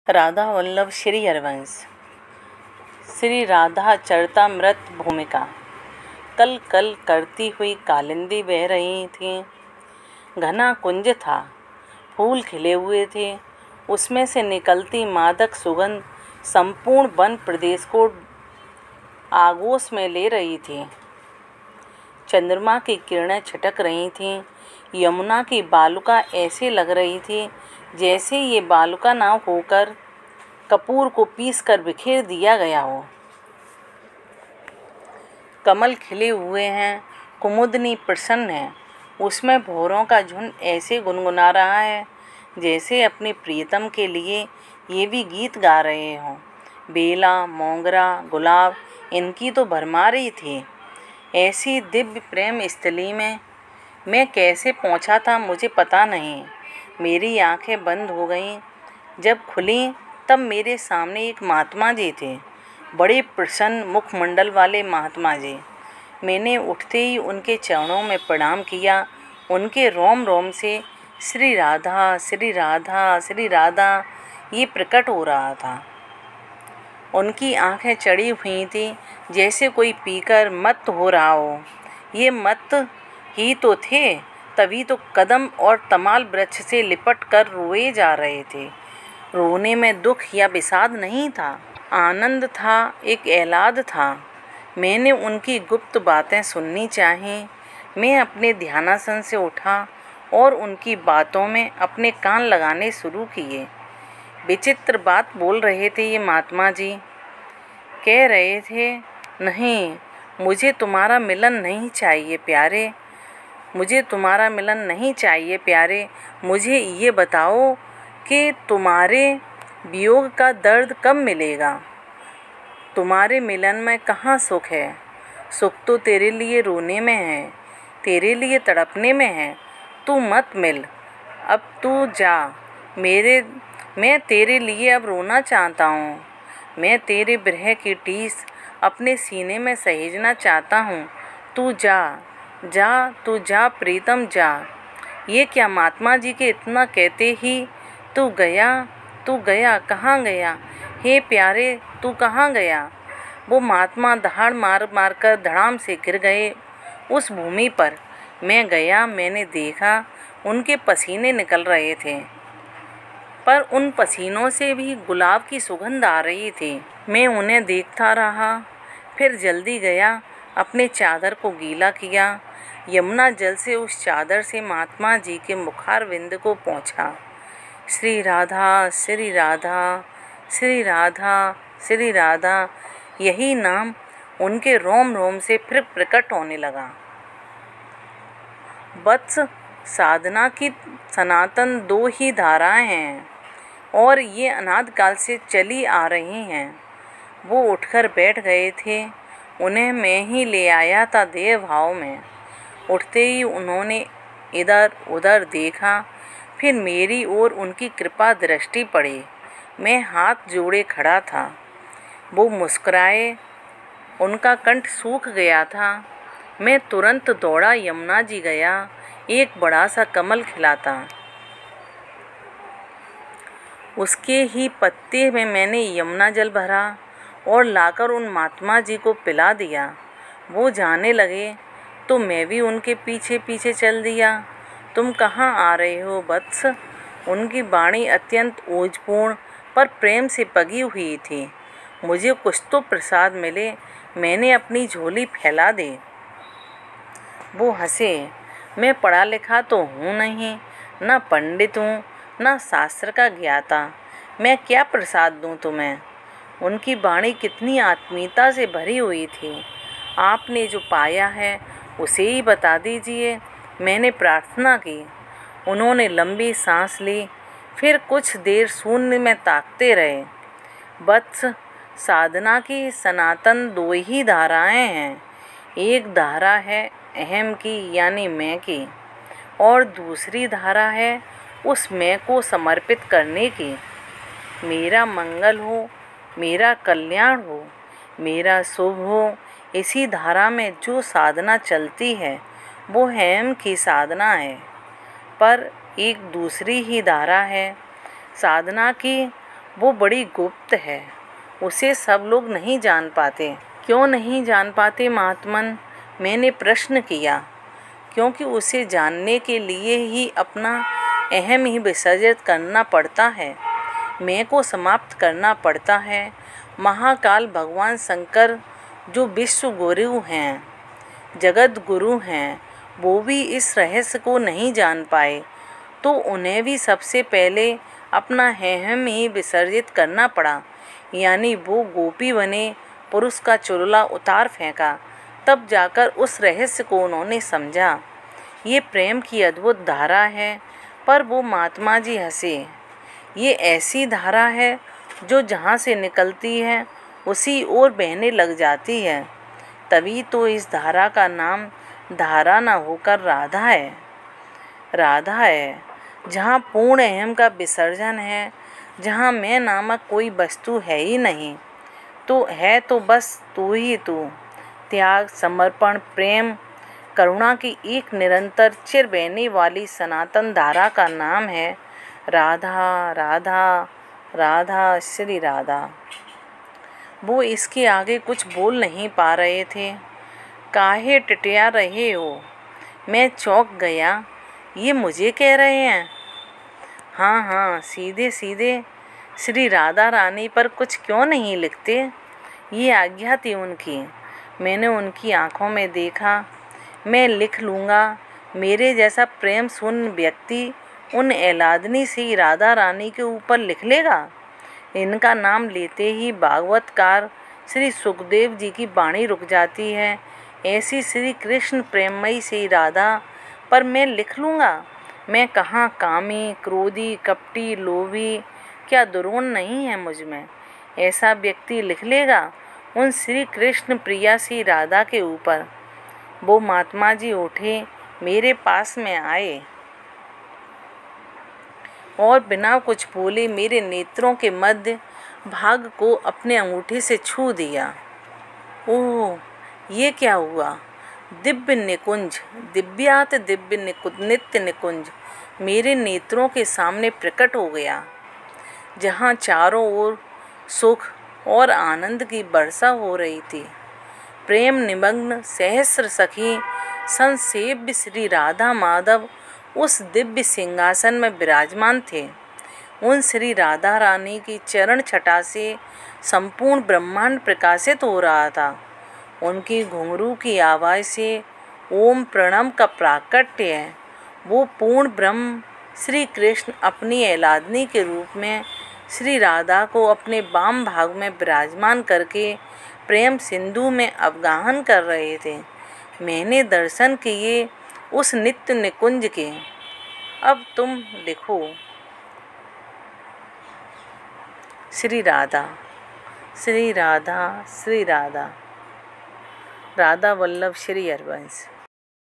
राधा वल्लभ श्री हरिवंश। श्री राधा चरितामृत भूमिका। कल कल करती हुई कालिंदी बह रही थी। घना कुंज था, फूल खिले हुए थे। उसमें से निकलती मादक सुगंध संपूर्ण वन प्रदेश को आगोश में ले रही थी। चंद्रमा की किरणें छिटक रही थीं। यमुना की बालुका ऐसे लग रही थी जैसे ये बालुका ना होकर कपूर को पीस कर बिखेर दिया गया हो। कमल खिले हुए हैं, कुमुदनी प्रसन्न है। उसमें भौरों का झुंड ऐसे गुनगुना रहा है जैसे अपने प्रियतम के लिए ये भी गीत गा रहे हों। बेला, मोगरा, गुलाब इनकी तो भरमार ही थी। ऐसी दिव्य प्रेम स्थली में मैं कैसे पहुंचा था मुझे पता नहीं। मेरी आंखें बंद हो गईं। जब खुली तब मेरे सामने एक महात्मा जी थे, बड़े प्रसन्न मुखमंडल वाले महात्मा जी। मैंने उठते ही उनके चरणों में प्रणाम किया। उनके रोम रोम से श्री राधा श्री राधा श्री राधा ये प्रकट हो रहा था। उनकी आंखें चढ़ी हुई थी जैसे कोई पीकर मत्त हो रहा हो। ये मत्त ही तो थे, तभी तो कदम और तमाल वृक्ष से लिपट कर रोए जा रहे थे। रोने में दुख या विषाद नहीं था, आनंद था, एक एहलाद था। मैंने उनकी गुप्त बातें सुननी चाहीं। मैं अपने ध्यानासन से उठा और उनकी बातों में अपने कान लगाने शुरू किए। विचित्र बात बोल रहे थे ये महात्मा जी। कह रहे थे, नहीं, मुझे तुम्हारा मिलन नहीं चाहिए प्यारे, मुझे तुम्हारा मिलन नहीं चाहिए प्यारे। मुझे ये बताओ कि तुम्हारे वियोग का दर्द कब मिलेगा। तुम्हारे मिलन में कहाँ सुख है। सुख तो तेरे लिए रोने में है, तेरे लिए तड़पने में है। तू मत मिल, अब तू जा। मैं तेरे लिए अब रोना चाहता हूँ। मैं तेरे विरह की टीस अपने सीने में सहेजना चाहता हूँ। तू जा, जा, तू जा प्रीतम जा। ये क्या महात्मा जी के इतना कहते ही तू गया, कहाँ गया? हे प्यारे, तू कहाँ गया? वो महात्मा दहाड़ मार कर धड़ाम से गिर गए उस भूमि पर। मैं गया, मैंने देखा उनके पसीने निकल रहे थे, पर उन पसीनों से भी गुलाब की सुगंध आ रही थी। मैं उन्हें देखता रहा, फिर जल्दी गया, अपने चादर को गीला किया। यमुना जल से उस चादर से महात्मा जी के मुखारविंद को पोंछा। श्री राधा श्री राधा श्री राधा श्री राधा यही नाम उनके रोम रोम से फिर प्रकट होने लगा। वत्स, साधना की सनातन दो ही धाराएं हैं और ये अनादि काल से चली आ रही हैं। वो उठकर बैठ गए थे। उन्हें मैं ही ले आया था देह भाव में। उठते ही उन्होंने इधर उधर देखा, फिर मेरी ओर उनकी कृपा दृष्टि पड़ी। मैं हाथ जोड़े खड़ा था। वो मुस्कुराए, उनका कंठ सूख गया था। मैं तुरंत दौड़ा यमुना जी गया। एक बड़ा सा कमल खिला था, उसके ही पत्ते में मैंने यमुना जल भरा और लाकर उन महात्मा जी को पिला दिया। वो जाने लगे तो मैं भी उनके पीछे पीछे चल दिया। तुम कहाँ आ रहे हो वत्स? उनकी वाणी अत्यंत ओजपूर्ण पर प्रेम से पगी हुई थी। मुझे कुछ तो प्रसाद मिले, मैंने अपनी झोली फैला दी। वो हंसे। मैं पढ़ा लिखा तो हूँ नहीं, न पंडित हूँ, न शास्त्र का ज्ञाता। मैं क्या प्रसाद दूँ तुम्हें? उनकी वाणी कितनी आत्मीयता से भरी हुई थी। आपने जो पाया है उसे ही बता दीजिए, मैंने प्रार्थना की। उन्होंने लंबी सांस ली, फिर कुछ देर शून्य में ताकते रहे। वत्स, साधना की सनातन दो ही धाराएं हैं। एक धारा है अहम की यानी मैं की, और दूसरी धारा है उस मैं को समर्पित करने की। मेरा मंगल हो, मेरा कल्याण हो, मेरा शुभ हो, इसी धारा में जो साधना चलती है वो अहम की साधना है। पर एक दूसरी ही धारा है साधना की, वो बड़ी गुप्त है, उसे सब लोग नहीं जान पाते। क्यों नहीं जान पाते महात्मन? मैंने प्रश्न किया। क्योंकि उसे जानने के लिए ही अपना अहम ही विसर्जित करना पड़ता है, मैं को समाप्त करना पड़ता है। महाकाल भगवान शंकर जो विश्व गुरु हैं, जगत गुरु हैं, वो भी इस रहस्य को नहीं जान पाए, तो उन्हें भी सबसे पहले अपना अहम ही विसर्जित करना पड़ा। यानी वो गोपी बने, पुरुष का चुलला उतार फेंका, तब जाकर उस रहस्य को उन्होंने समझा। ये प्रेम की अद्भुत धारा है। पर वो महात्मा जी हंसे। ये ऐसी धारा है जो जहाँ से निकलती है उसी ओर बहने लग जाती है। तभी तो इस धारा का नाम धारा न होकर राधा है। राधा है जहाँ पूर्ण अहम का विसर्जन है, जहाँ मैं नामक कोई वस्तु है ही नहीं। तो है तो बस तू ही तू। त्याग, समर्पण, प्रेम, करुणा की एक निरंतर चिर बहने वाली सनातन धारा का नाम है राधा। राधा राधा श्री राधा। वो इसके आगे कुछ बोल नहीं पा रहे थे। काहे टिटिया रहे हो? मैं चौंक गया। ये मुझे कह रहे हैं? हाँ हाँ, सीधे सीधे श्री राधा रानी पर कुछ क्यों नहीं लिखते? ये आज्ञा थी उनकी। मैंने उनकी आंखों में देखा। मैं लिख लूँगा। मेरे जैसा प्रेम शून्य व्यक्ति उन एलादनी से राधा रानी के ऊपर लिख लेगा? इनका नाम लेते ही भागवतकार श्री सुखदेव जी की वाणी रुक जाती है। ऐसी श्री कृष्ण प्रेममयी से राधा पर मैं लिख लूँगा? मैं कहाँ कामी, क्रोधी, कपटी, लोभी, क्या दुर्गुण नहीं है मुझ में? ऐसा व्यक्ति लिख लेगा उन श्री कृष्ण प्रिया सी राधा के ऊपर? वो महात्मा जी उठे, मेरे पास में आए और बिना कुछ बोले मेरे नेत्रों के मध्य भाग को अपने अंगूठे से छू दिया। ओह, ये क्या हुआ? दिव्य निकुंज, दिव्यात दिव्य नित्य निकुंज मेरे नेत्रों के सामने प्रकट हो गया, जहाँ चारों ओर सुख और आनंद की वर्षा हो रही थी। प्रेम निमग्न सहस्र सखी संसेव्य श्री राधा माधव उस दिव्य सिंहासन में विराजमान थे। उन श्री राधा रानी की चरण छटा से संपूर्ण ब्रह्मांड प्रकाशित हो रहा था। उनकी घुंघरू की आवाज़ से ओम प्रणव का प्राकट्य है। वो पूर्ण ब्रह्म श्री कृष्ण अपनी एलादनी के रूप में श्री राधा को अपने वाम भाग में विराजमान करके प्रेम सिंधु में अवगाहन कर रहे थे। मैंने दर्शन किए उस नित्य निकुंज के। अब तुम लिखो। श्री राधा, श्री राधा, श्री राधा। राधा वल्लभ श्री हरवंश।